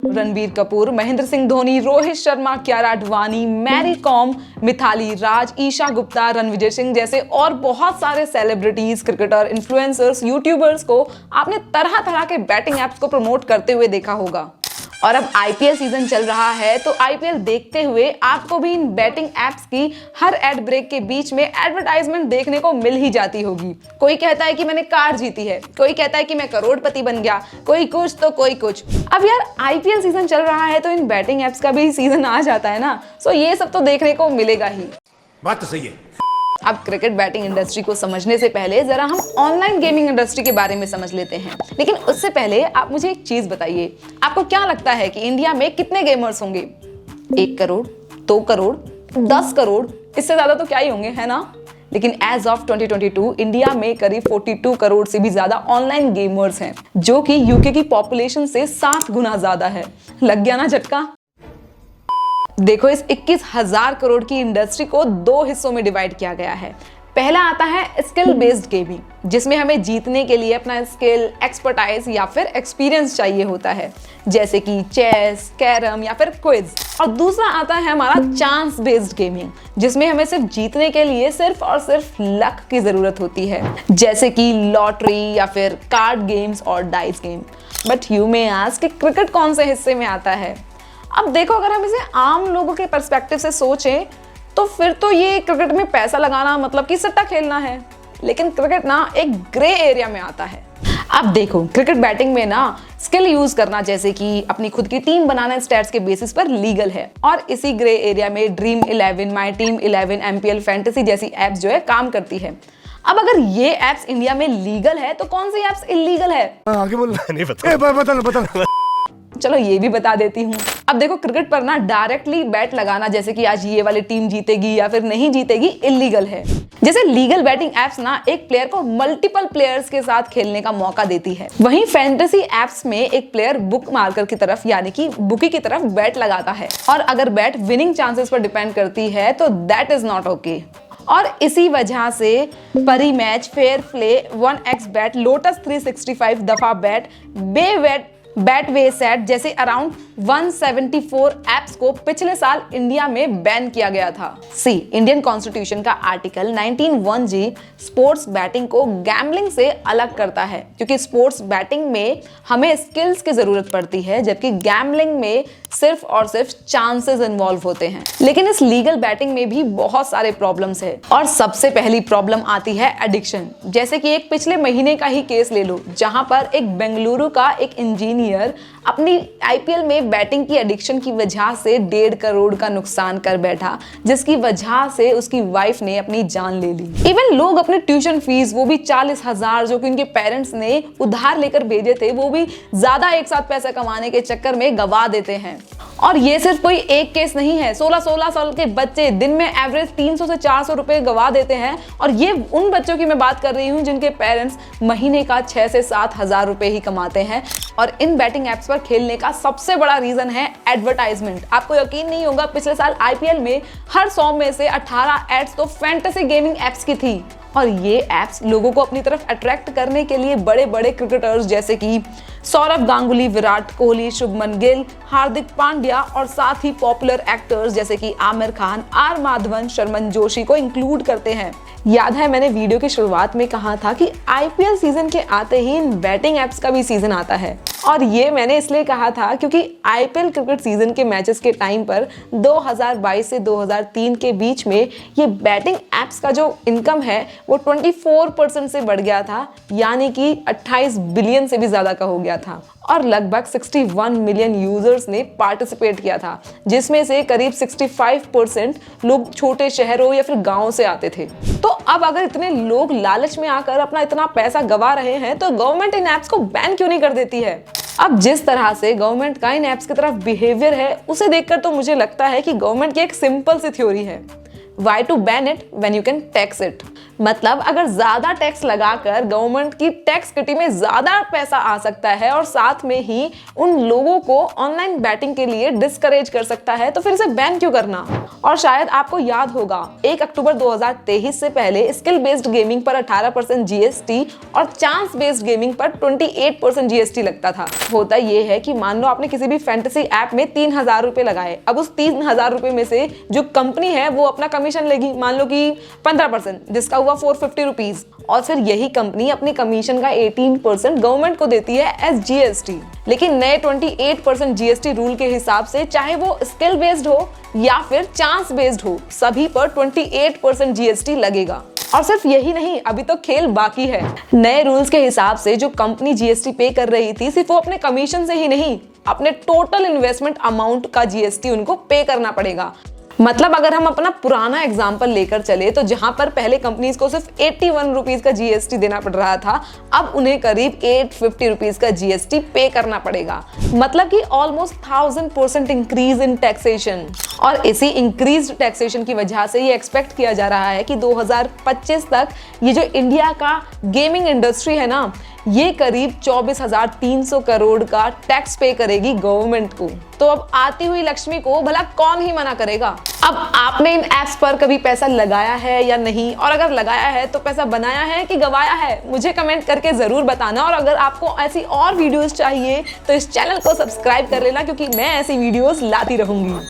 Ranbir Kapoor, Mahendra Singh Dhoni, Rohit Sharma, Kiara Advani, Mary com, Mithali Raj, Isha Gupta, Ranvijay Singh जैसे और बहुत सारे सेलिब्रिटीज, क्रिकेटर, इन्फ्लुएंसर्स, यूट्यूबर्स को आपने तरह तरह के बैटिंग एप्स को प्रमोट करते हुए देखा होगा। और अब आईपीएल सीजन चल रहा है तो आईपीएल देखते हुए आपको भी इन बैटिंग एप्स की हर एड ब्रेक के बीच में एडवर्टाइजमेंट देखने को मिल ही जाती होगी। कोई कहता है कि मैंने कार जीती है, कोई कहता है कि मैं करोड़पति बन गया, कोई कुछ तो कोई कुछ। अब यार आईपीएल सीजन चल रहा है तो इन बैटिंग एप्स का भी सीजन आ जाता है ना, सो ये सब तो देखने को मिलेगा ही। बात तो सही है। अब क्रिकेट बैटिंग इंडस्ट्री को समझने से पहले जरा हम ऑनलाइन गेमिंग इंडस्ट्री के बारे में समझ लेते हैं। लेकिन उससे पहले आप मुझे एक चीज बताइए, आपको क्या लगता है कि इंडिया में कितने गेमर्स होंगे? 1 करोड़, 2 करोड़, 10 करोड़, इससे ज्यादा तो क्या ही होंगे, है ना? लेकिन एज ऑफ 2022 इंडिया में करीब 42 करोड़ से भी ज्यादा ऑनलाइन गेमर्स हैं, जो कि यूके की पॉपुलेशन से 7 गुना ज्यादा है। लग गया ना झटका? देखो, इस 21,000 करोड़ की इंडस्ट्री को 2 हिस्सों में डिवाइड किया गया है। पहला आता है स्किल बेस्ड गेमिंग, जिसमें हमें जीतने के लिए अपना स्किल, एक्सपर्टाइज या फिर एक्सपीरियंस चाहिए होता है, जैसे कि चेस, कैरम या फिर क्विज। और दूसरा आता है हमारा चांस बेस्ड गेमिंग, जिसमें हमें सिर्फ जीतने के लिए सिर्फ और सिर्फ लक की जरूरत होती है, जैसे कि लॉटरी या फिर कार्ड गेम्स और dice game. But you may ask कि क्रिकेट कौन से हिस्से में आता है? अब देखो, अगर हम इसे आम लोगों के पर्सपेक्टिव से सोचें तो फिर तो ये क्रिकेट में पैसा लगाना मतलब कि सट्टा खेलना है। लेकिन क्रिकेट ना एक ग्रे एरिया में आता है। अब देखो, क्रिकेट बैटिंग में ना स्किल यूज करना, जैसे कि अपनी खुद की टीम बनाना स्टैट्स के बेसिस पर लीगल है। और इसी ग्रे एरिया में dream 11, my team 11, MPL fantasy जैसी एप्स जो है काम करती है। अब अगर ये एप्स इंडिया में लीगल है तो कौन सी एप्स इलीगल है? आगे बोल। नहीं पता। चलो ये भी बता देती हूँ। अब देखो, क्रिकेट पर ना डायरेक्टली बैट लगाना, जैसे कि आज ये वाली टीम जीतेगी या फिर नहीं जीतेगी, इलीगल है। जैसे लीगल बैटिंग एप्स ना एक प्लेयर को मल्टीपल प्लेयर्स के साथ खेलने का मौका देती है, वहीं फैंटेसी एप्स में एक प्लेयर बुक मार्कर की तरफ यानी कि बुकी की तरफ बैट लगाता है, और अगर बैट विनिंग चांसेस पर डिपेंड करती है तो दैट इज नॉट ओके। और इसी वजह से परी match, fair play, 1x bat, lotus 365 दफा बैट, बैट वे सेट जैसे अराउंड 174 एप्स को पिछले साल इंडिया में बैन किया गया था। सी, इंडियन कॉन्स्टिट्यूशन का आर्टिकल 19(1)(g) स्पोर्ट्स बैटिंग को गैम्बलिंग से अलग करता है, क्योंकि स्पोर्ट्स बैटिंग में हमें स्किल्स की जरूरत पड़ती है, जबकि गैम्बलिंग में सिर्फ और सिर्फ चांसेस इन्वॉल्व होते हैं। लेकिन इस लीगल बैटिंग में भी बहुत सारे प्रॉब्लम्स है, और सबसे पहली प्रॉब्लम आती है एडिक्शन। जैसे कि एक पिछले महीने का ही केस ले लो, जहां पर एक बेंगलुरु का एक इंजीनियर अपनी आईपीएल में बैटिंग की एडिक्शन की वजह से 1.5 करोड़ का नुकसान कर बैठा, जिसकी वजह से उसकी वाइफ ने अपनी जान ले ली। इवन लोग अपने ट्यूशन फीस, वो भी 40,000 जो कि उनके पेरेंट्स ने उधार लेकर भेजे थे, वो भी ज्यादा एक साथ पैसा कमाने के चक्कर में गवा देते हैं। और ये सिर्फ कोई एक केस नहीं है, 16 साल के बच्चे दिन में एवरेज 300 से 400 रुपए गवा देते हैं। और ये उन बच्चों की मैं बात कर रही हूँ जिनके पेरेंट्स महीने का 6 से 7 हजार रुपए ही कमाते हैं। और इन बैटिंग एप्स पर खेलने का सबसे बड़ा रीजन है एडवर्टाइजमेंट। आपको यकीन नहीं होगा, पिछले साल आईपीएल में हर 100 में से 18 एड्स तो फैंटेसी गेमिंग एप्स की थी। और ये एप्स लोगों को अपनी तरफ अट्रैक्ट करने के लिए बड़े बड़े क्रिकेटर्स जैसे कि सौरव गांगुली, विराट कोहली, शुभमन गिल, हार्दिक पांड्या और साथ ही पॉपुलर एक्टर्स जैसे कि आमिर खान, आर माधवन, शर्मन जोशी को इंक्लूड करते हैं। याद है, मैंने वीडियो की शुरुआत में कहा था कि आईपीएल सीजन के आते ही इन बैटिंग एप्स का भी सीजन आता है। और ये मैंने इसलिए कहा था क्योंकि आईपीएल क्रिकेट सीजन के मैचेस के टाइम पर 2022 से 2003 के बीच में ये बैटिंग एप्स का जो इनकम है वो 24% से बढ़ गया था, यानी कि 28 बिलियन से भी ज्यादा का हो गया था। और लगभग 61 मिलियन यूजर्स ने पार्टिसिपेट किया था, जिसमें से करीब 65% लोग छोटे शहरों या फिर गांवों से आते थे। तो अब अगर इतने लोग लालच में आकर अपना इतना पैसा गवा रहे हैं तो गवर्नमेंट इन एप्स को बैन क्यों नहीं कर देती है? अब जिस तरह से गवर्नमेंट का इन एप्स की तरफ बिहेवियर है, उसे देखकर तो मुझे लगता है कि गवर्नमेंट की एक सिंपल सी थ्योरी है, Why to ban it when you can tax it? मतलब अगर ज्यादा टैक्स लगाकर गवर्नमेंट की टैक्स किटी में ज्यादा पैसा आ सकता है और साथ में ही उन लोगों को ऑनलाइन बैटिंग के लिए डिस्करेज कर सकता है, तो फिर इसे बैन क्यों करना। और शायद आपको याद होगा 1 अक्टूबर 2023 से पहले स्किल बेस्ड गेमिंग पर 18% जीएसटी और चांस बेस्ड गेमिंग पर 28% जीएसटी लगता था। होता यह है कि मान लो आपने किसी भी फैंटेसी ऐप में 3000 रुपए लगाए, अब उस 3000 रुपए में से जो कंपनी है वो अपना कमीशन लेगी, मान लो कि 15%, जिसका हुआ 450 रुपीज, और फिर यही कंपनी अपनी कमीशन का 18% गवर्नमेंट को देती है एज जीएसटी। लेकिन नए 28% जीएसटी रूल के हिसाब से चाहे वो स्किल बेस्ड हो या फिर चांस बेस्ड हो, सभी पर 28% जीएसटी लगेगा। और सिर्फ यही नहीं, अभी तो खेल बाकी है। नए रूल्स के हिसाब से जो कंपनी जीएसटी पे कर रही थी, सिर्फ वो अपने कमीशन से ही नहीं, अपने टोटल इन्वेस्टमेंट अमाउंट का जीएसटी उनको पे करना पड़ेगा। मतलब अगर हम अपना पुराना एग्जाम्पल लेकर चले तो जहां पर पहले कंपनीज को सिर्फ 81 रुपीज का जीएसटी देना पड़ रहा था, अब उन्हें करीब 850 रुपीज का जीएसटी पे करना पड़ेगा। मतलब कि ऑलमोस्ट 1000% इंक्रीज इन टैक्सेशन। और इसी इंक्रीज टैक्सेशन की वजह से ये एक्सपेक्ट किया जा रहा है कि 2025 तक ये जो इंडिया का गेमिंग इंडस्ट्री है ना, ये करीब 24,300 करोड़ का टैक्स पे करेगी गवर्नमेंट को। तो अब आती हुई लक्ष्मी को भला कौन ही मना करेगा। अब आपने इन एप्स पर कभी पैसा लगाया है या नहीं, और अगर लगाया है तो पैसा बनाया है कि गवाया है, मुझे कमेंट करके जरूर बताना। और अगर आपको ऐसी और वीडियोस चाहिए तो इस चैनल को सब्सक्राइब कर लेना, क्योंकि मैं ऐसी वीडियोस लाती रहूंगी।